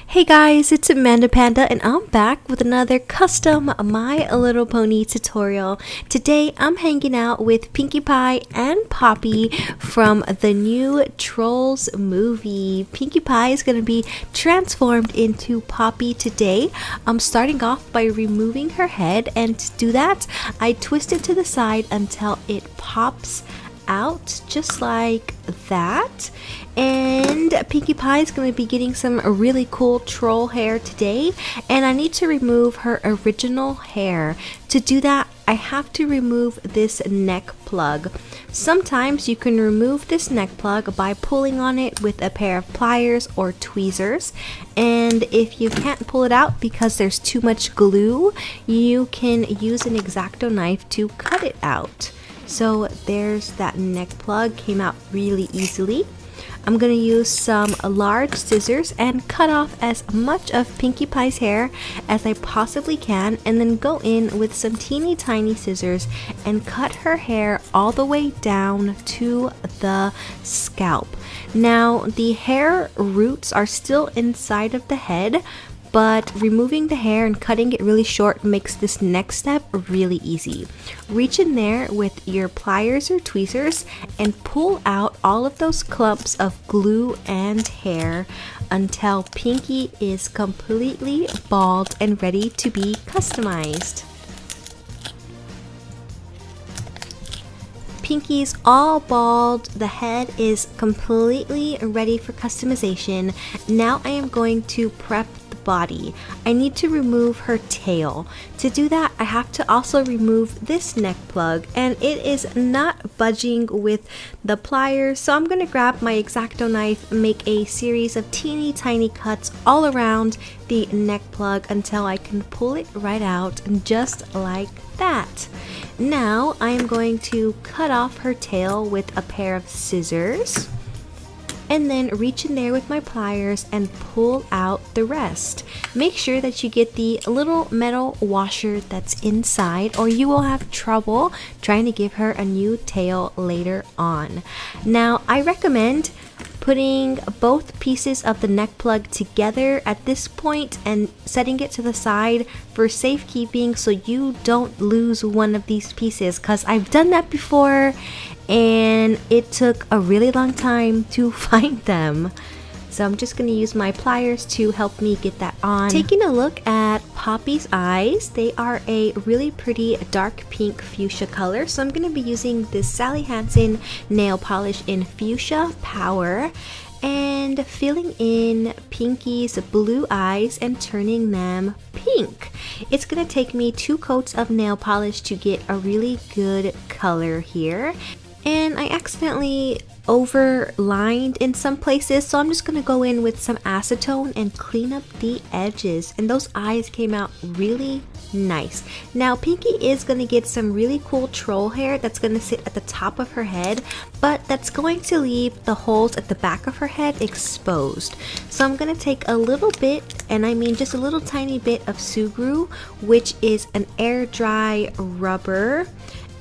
Hey guys, it's Manda Panda and I'm back with another custom My Little Pony tutorial. Today I'm hanging out with Pinkie Pie and Poppy from the new Trolls movie. Pinkie Pie is going to be transformed into Poppy today. I'm starting off by removing her head, and to do that I twist it to the side until it pops out just like that. And Pinkie Pie is going to be getting some really cool troll hair today, and I need to remove her original hair. To do that, I have to remove this neck plug. Sometimes you can remove this neck plug by pulling on it with a pair of pliers or tweezers, and if you can't pull it out because there's too much glue, you can use an X-Acto knife to cut it out. So there's that neck plug, came out really easily. I'm going to use some large scissors and cut off as much of Pinkie Pie's hair as I possibly can, and then go in with some teeny tiny scissors and cut her hair all the way down to the scalp. Now the hair roots are still inside of the head, but removing the hair and cutting it really short makes this next step really easy. Reach in there with your pliers or tweezers and pull out all of those clumps of glue and hair until Pinkie is completely bald and ready to be customized. Pinkie's all bald, the head is completely ready for customization. Now I am going to prep the body. I need to remove her tail. To do that, I have to also remove this neck plug, and it is not budging with the pliers, so I'm going to grab my X-Acto knife and make a series of teeny tiny cuts all around the neck plug until I can pull it right out, just like that. Now I am going to cut off her tail with a pair of scissors, and then reach in there with my pliers and pull out the rest. Make sure that you get the little metal washer that's inside, or you will have trouble trying to give her a new tail later on. Now I recommend putting both pieces of the neck plug together at this point and setting it to the side for safekeeping so you don't lose one of these pieces, because I've done that before and it took a really long time to find them. So I'm just going to use my pliers to help me get that on. Taking a look at Poppy's eyes, they are a really pretty dark pink fuchsia color. So I'm going to be using this Sally Hansen nail polish in Fuchsia Power and filling in Pinkie's blue eyes and turning them pink. It's going to take me 2 coats of nail polish to get a really good color here. And I accidentally overlined in some places, so I'm just going to go in with some acetone and clean up the edges, and those eyes came out really nice. Now Pinkie is going to get some really cool troll hair that's going to sit at the top of her head, but that's going to leave the holes at the back of her head exposed. So I'm going to take a little bit, and I mean just a little tiny bit of Sugru, which is an air dry rubber,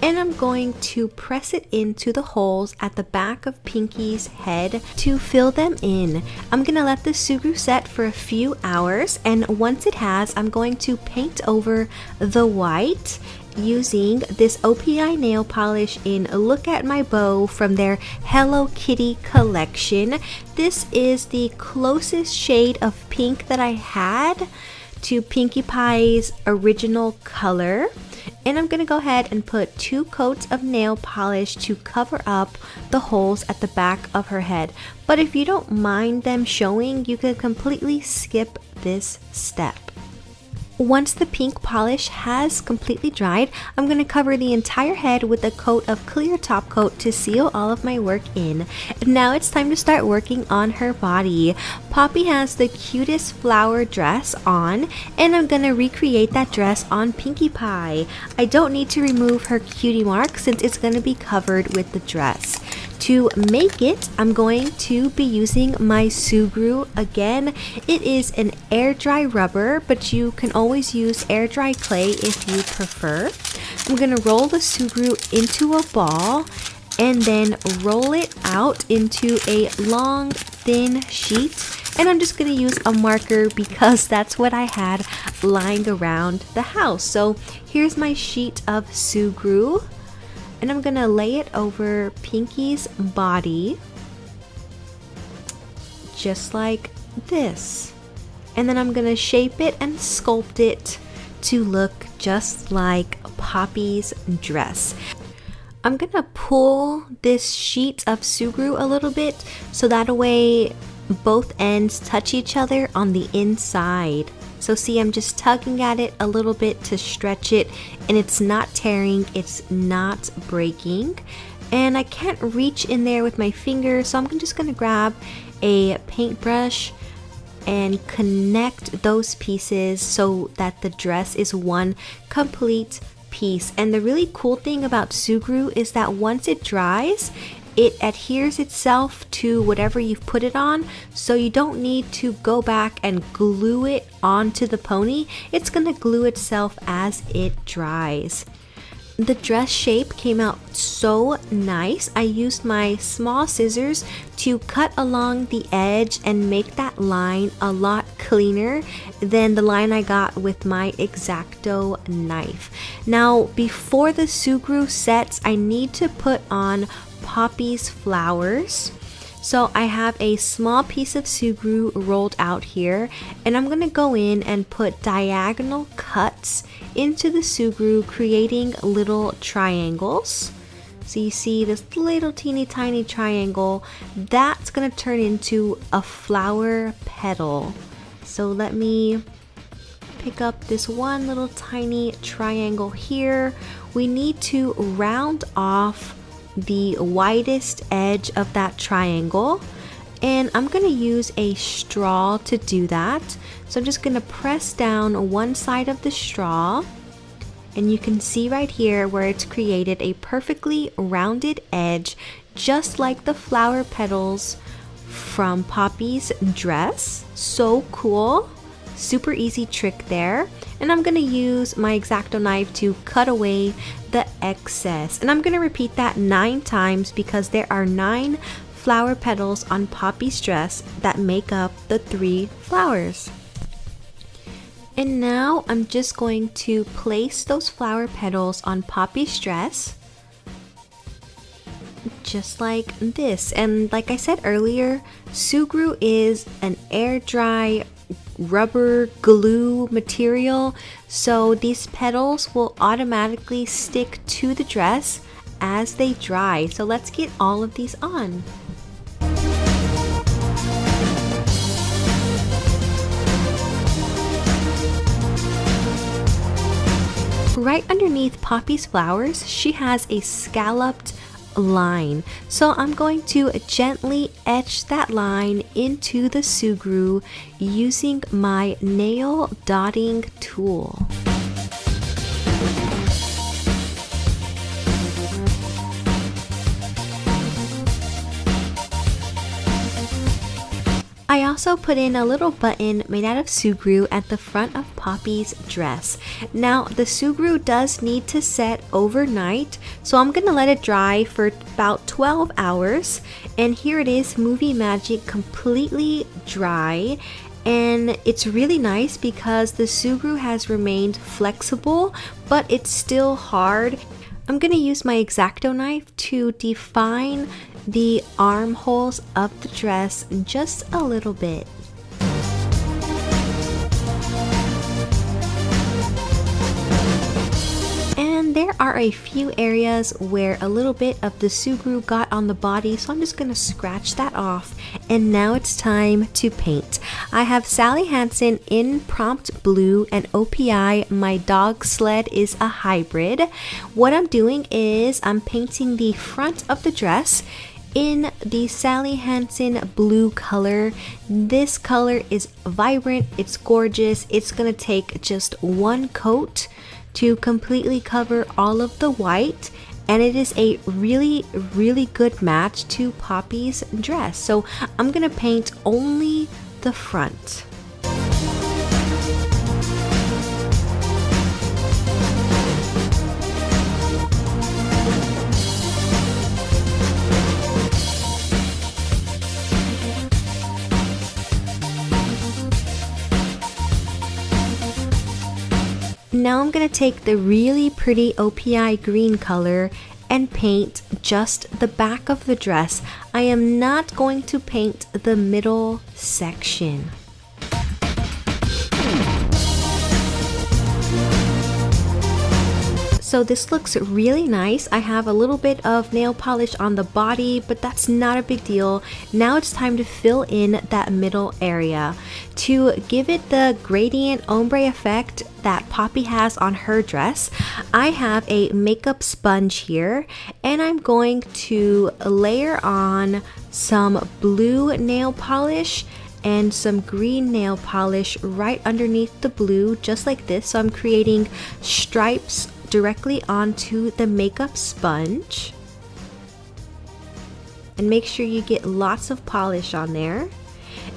and I'm going to press it into the holes at the back of Pinkie's head to fill them in. I'm going to let the Sugru set for a few hours, and once it has, I'm going to paint over the white using this OPI nail polish in Look at My Bow from their Hello Kitty collection. This is the closest shade of pink that I had to Pinkie Pie's original color. And I'm going to go ahead and put 2 coats of nail polish to cover up the holes at the back of her head. But if you don't mind them showing, you can completely skip this step. Once the pink polish has completely dried, I'm going to cover the entire head with a coat of clear top coat to seal all of my work in. Now it's time to start working on her body. Poppy has the cutest flower dress on, and I'm going to recreate that dress on Pinkie Pie. I don't need to remove her cutie mark since it's going to be covered with the dress. To make it, I'm going to be using my Sugru again. It is an air dry rubber, but you can always use air dry clay if you prefer. I'm going to roll the Sugru into a ball and then roll it out into a long thin sheet And I'm just gonna use a marker because that's what I had lying around the house. So here's my sheet of Sugru, and I'm gonna lay it over Pinky's body, just like this. And then I'm gonna shape it and sculpt it to look just like Poppy's dress. I'm gonna pull this sheet of Sugru a little bit so that way both ends touch each other on the inside. So see, I'm just tugging at it a little bit to stretch it, and it's not tearing, it's not breaking. And I can't reach in there with my finger, so I'm just gonna grab a paintbrush and connect those pieces so that the dress is one complete piece. And the really cool thing about Sugru is that once it dries, it adheres itself to whatever you've put it on, so you don't need to go back and glue it onto the pony. It's gonna glue itself as it dries. The dress shape came out so nice. I used my small scissors to cut along the edge and make that line a lot cleaner than the line I got with my X-Acto knife. Now, before the Sugru sets, I need to put on Poppy's flowers. So I have a small piece of Sugru rolled out here, and I'm gonna go in and put diagonal cuts into the Sugru, creating little triangles. So you see this little teeny tiny triangle, that's gonna turn into a flower petal. So let me pick up this one little tiny triangle here. We need to round off the widest edge of that triangle, and I'm going to use a straw to do that. So I'm just going to press down one side of the straw, and you can see right here where it's created a perfectly rounded edge, just like the flower petals from Poppy's dress. So cool. Super easy trick there. And I'm going to use my X-Acto knife to cut away the excess. And I'm going to repeat that 9 times because there are 9 flower petals on Poppy's dress that make up the 3 flowers. And now I'm just going to place those flower petals on Poppy's dress, just like this. And like I said earlier, Sugru is an air dry rubber glue material, so these petals will automatically stick to the dress as they dry. So let's get all of these on. Right underneath Poppy's flowers, she has a scalloped line. So I'm going to gently etch that line into the Sugru using my nail dotting tool. I also put in a little button made out of Sugru at the front of Poppy's dress. Now the Sugru does need to set overnight, so I'm gonna let it dry for about 12 hours. And here it is, Movie Magic, completely dry. And it's really nice because the Sugru has remained flexible, but it's still hard. I'm gonna use my X-Acto knife to define the armholes of the dress just a little bit. And there are a few areas where a little bit of the Sugru got on the body, so I'm just gonna scratch that off. And now it's time to paint. I have Sally Hansen in Prompt Blue and OPI. My dog sled is a hybrid. What I'm doing is I'm painting the front of the dress in the Sally Hansen blue color. This color is vibrant, it's gorgeous. It's gonna take just one coat to completely cover all of the white, and it is a really good match to Poppy's dress. So I'm gonna paint only the front. Now I'm going to take the really pretty OPI green color and paint just the back of the dress. I am not going to paint the middle section. So this looks really nice. I have a little bit of nail polish on the body, but that's not a big deal. Now it's time to fill in that middle area. To give it the gradient ombre effect that Poppy has on her dress, I have a makeup sponge here, and I'm going to layer on some blue nail polish and some green nail polish right underneath the blue, just like this. So I'm creating stripes directly onto the makeup sponge, and make sure you get lots of polish on there.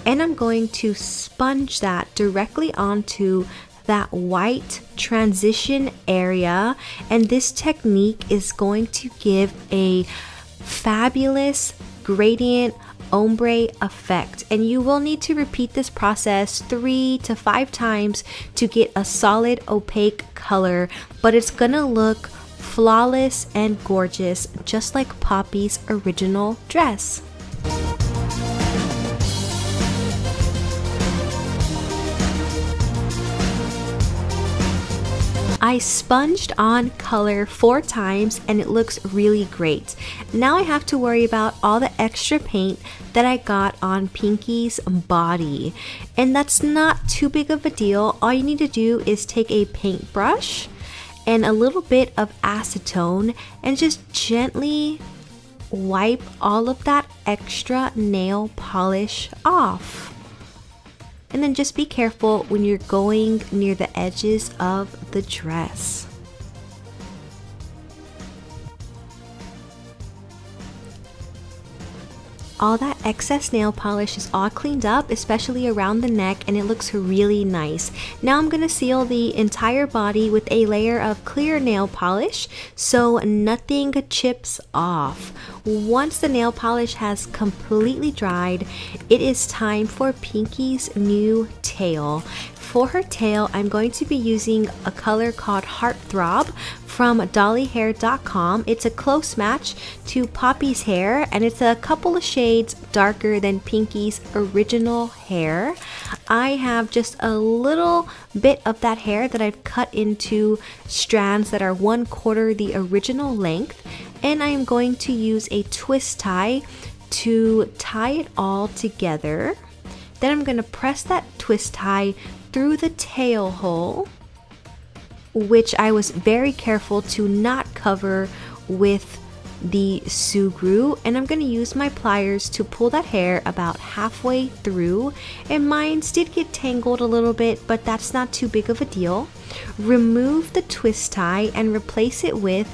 And I'm going to sponge that directly onto that white transition area, and this technique is going to give a fabulous gradient ombre effect, and you will need to repeat this process 3 to 5 times to get a solid opaque color, but it's gonna look flawless and gorgeous, just like Poppy's original dress. I sponged on color 4 times and it looks really great. Now I have to worry about all the extra paint that I got on Pinky's body. And that's not too big of a deal. All you need to do is take a paintbrush and a little bit of acetone and just gently wipe all of that extra nail polish off. And then just be careful when you're going near the edges of the dress. All that excess nail polish is all cleaned up, especially around the neck, and it looks really nice. Now I'm going to seal the entire body with a layer of clear nail polish so nothing chips off. Once the nail polish has completely dried, it is time for Pinky's new tail. For her tail, I'm going to be using a color called Heartthrob from dollyhair.com. It's a close match to Poppy's hair, and it's a couple of shades darker than Pinky's original hair. I have just a little bit of that hair that I've cut into strands that are 1/4 the original length, and I am going to use a twist tie to tie it all together. Then I'm going to press that twist tie through the tail hole, which I was very careful to not cover with the sugru, and I'm going to use my pliers to pull that hair about halfway through, and mine did get tangled a little bit, but that's not too big of a deal. Remove the twist tie and replace it with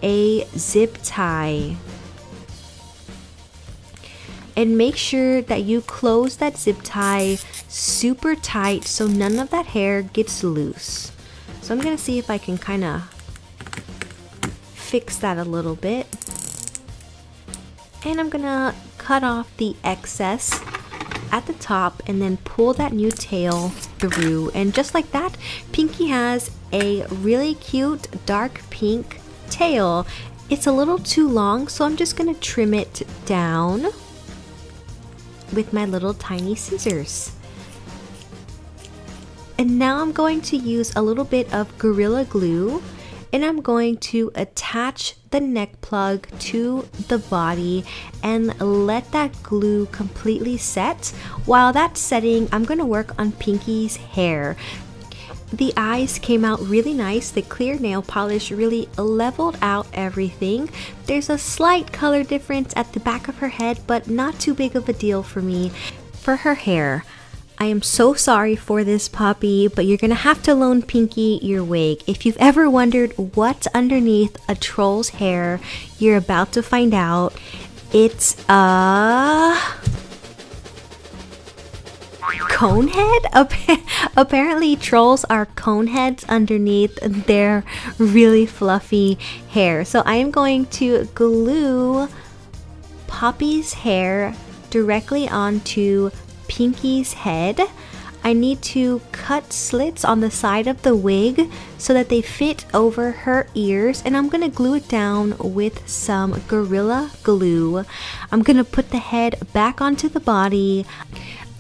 a zip tie. And make sure that you close that zip tie super tight so none of that hair gets loose. So I'm going to see if I can kind of fix that a little bit. And I'm going to cut off the excess at the top and then pull that new tail through. And just like that, Pinky has a really cute dark pink tail. It's a little too long, so I'm just going to trim it down with my little tiny scissors. And now I'm going to use a little bit of Gorilla Glue, and I'm going to attach the neck plug to the body and let that glue completely set. While that's setting, I'm going to work on Pinky's hair. The eyes came out really nice. The clear nail polish really leveled out everything. There's a slight color difference at the back of her head, but not too big of a deal for me. For her hair, I am so sorry for this, Poppy, but you're gonna have to loan Pinky your wig. If you've ever wondered what's underneath a troll's hair, you're about to find out. It's a cone head? Apparently trolls are cone heads underneath their really fluffy hair. So I am going to glue Poppy's hair directly onto Pinky's head. I need to cut slits on the side of the wig so that they fit over her ears, and I'm gonna glue it down with some Gorilla Glue. I'm gonna put the head back onto the body.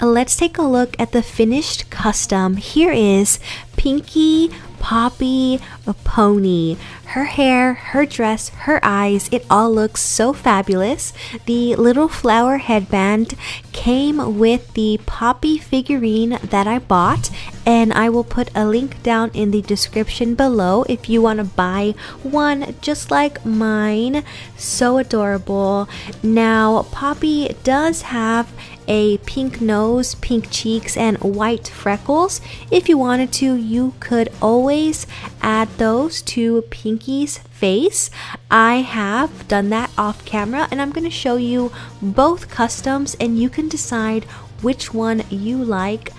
Let's take a look at the finished custom. Here is Pinky Poppy Pony. Her hair, her dress, her eyes, it all looks so fabulous. The little flower headband came with the Poppy figurine that I bought, and I will put a link down in the description below if you want to buy one just like mine. So adorable. Now, Poppy does have a pink nose, pink cheeks, and white freckles. If you wanted to, you could always add those to Pinky's face. I have done that off camera, and I'm going to show you both customs, and you can decide which one you like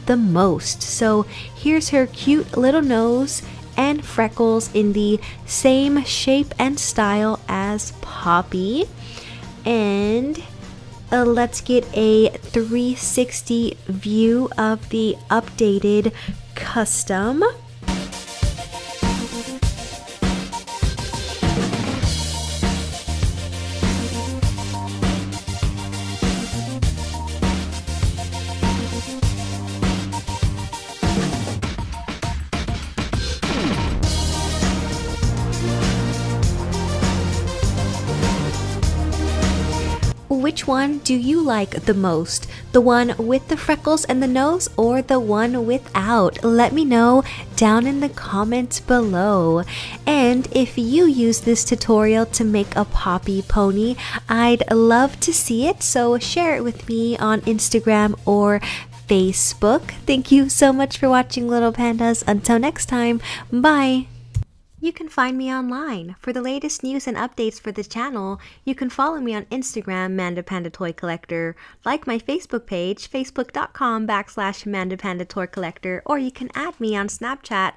the most. So here's her cute little nose and freckles in the same shape and style as Poppy. And let's get a 360 view of the updated custom. Which one do you like the most? The one with the freckles and the nose, or the one without? Let me know down in the comments below. And if you use this tutorial to make a Poppy pony, I'd love to see it, so share it with me on Instagram or Facebook. Thank you so much for watching, little pandas. Until next time, bye! You can find me online. For the latest news and updates for the channel, you can follow me on Instagram, Manda Panda Toy Collector, like my Facebook page, facebook.com/Manda Panda Toy Collector, or you can add me on Snapchat